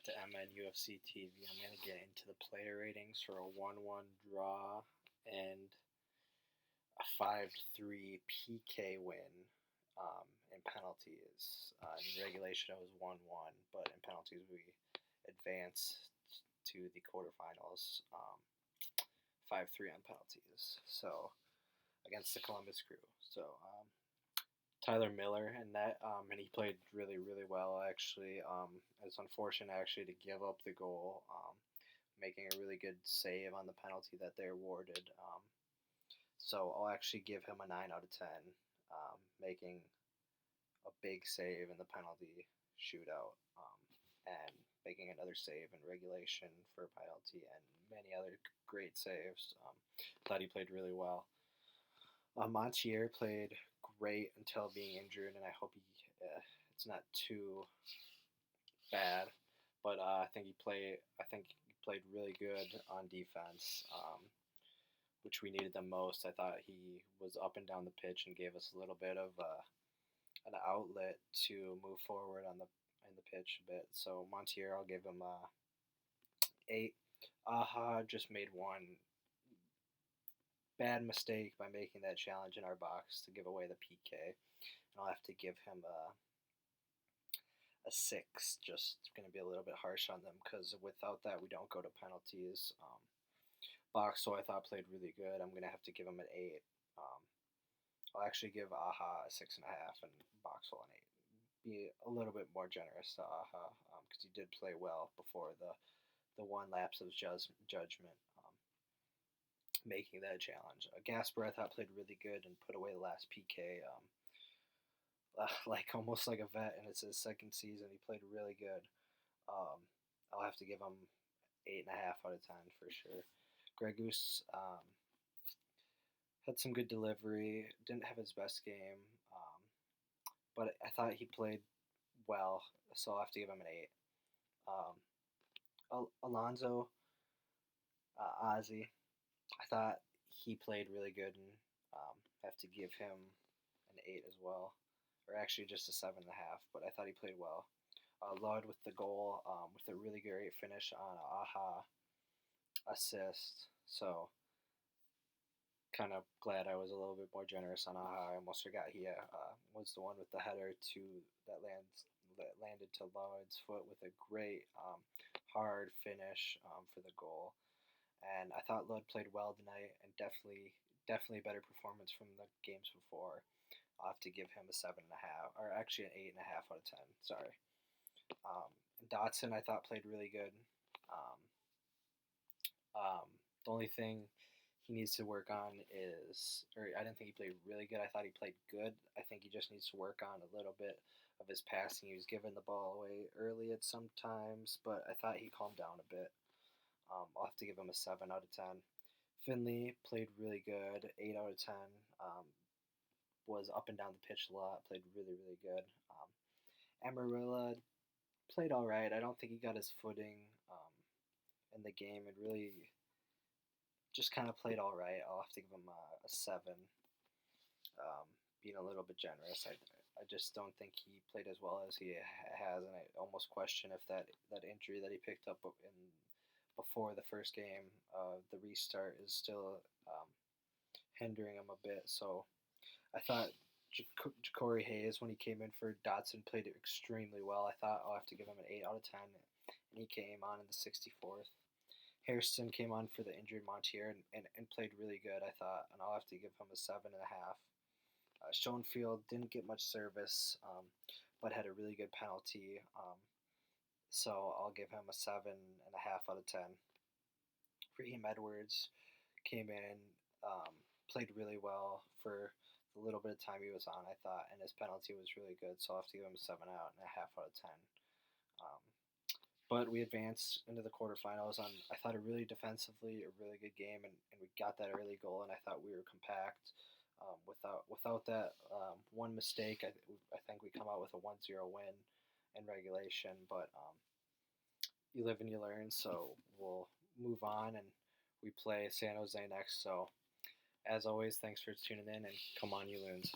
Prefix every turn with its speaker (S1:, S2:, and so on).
S1: to MNUFC TV. I'm going to get into the player ratings for a 1-1 draw and a 5-3 PK win in penalties. In regulation, it was 1-1, but in penalties, we advanced to the quarterfinals 5-3 on penalties. So, against the Columbus Crew. So, Tyler Miller in that, and he played really, really well. Actually, it's unfortunate actually to give up the goal, making a really good save on the penalty that they awarded. So I'll actually give him a 9 out of 10, making a big save in the penalty shootout, and making another save in regulation for a penalty, and many other great saves. Thought he played really well. Montier played great until being injured, and I hope it's not too bad. But I think he played really good on defense, which we needed the most. I thought he was up and down the pitch and gave us a little bit of an outlet to move forward in the pitch a bit. So Montier, I'll give him a 8. Aha just made one bad mistake by making that challenge in our box to give away the PK. And I'll have to give him a 6. Just going to be a little bit harsh on them because without that, we don't go to penalties. Boxel, I thought, played really good. I'm going to have to give him an 8. I'll actually give Aha a 6.5 and Boxel an 8. Be a little bit more generous to Aha because he did play well before the one lapse of judgment. Making that challenge. Gasper, I thought, played really good and put away the last PK. Like almost like a vet, and it's his second season. He played really good. I'll have to give him 8.5 out of 10 for sure. Gregus had some good delivery. Didn't have his best game, but I thought he played well, so I'll have to give him an 8. Alonzo, Ozzy. I thought he played really good, and have to give him an 8 as well, or actually just a 7.5. But I thought he played well. Lod with the goal, with a really great finish on Aha assist. So kind of glad I was a little bit more generous on Aha. I almost forgot he was the one with the header that landed to Lod's foot with a great hard finish for the goal. And I thought Lod played well tonight, and definitely a better performance from the games before. I'll have to give him a 7.5, or actually an 8.5 out of 10. Sorry. Dotson, I thought, played really good. The only thing he needs to work on I didn't think he played really good. I thought he played good. I think he just needs to work on a little bit of his passing. He was giving the ball away early at some times, but I thought he calmed down a bit. I'll have to give him a 7 out of 10. Finley played really good, 8 out of 10. Was up and down the pitch a lot, played really, really good. Amarilla played all right. I don't think he got his footing in the game, and really just kind of played all right. I'll have to give him a 7. Being a little bit generous, I just don't think he played as well as he has, and I almost question if that injury that he picked up before the first game, the restart, is still hindering him a bit. So I thought Ja'Cory Hayes, when he came in for Dotson, played extremely well. I thought I'll have to give him an 8 out of 10, and he came on in the 64th. Hairston came on for the injured Montier and played really good, I thought, and I'll have to give him a 7.5. Schoenfield didn't get much service, but had a really good penalty. So I'll give him a 7.5 out of 10. Raheem Edwards came in, played really well for the little bit of time he was on, I thought, and his penalty was really good, so I'll have to give him a 7.5 out of 10. But we advanced into the quarterfinals on, I thought, a really defensively, a really good game, and we got that early goal, and I thought we were compact. Without that one mistake, I think we come out with a 1-0 win in regulation, but you live and you learn, so we'll move on, and we play San Jose next. So, as always, thanks for tuning in, and come on, you Loons.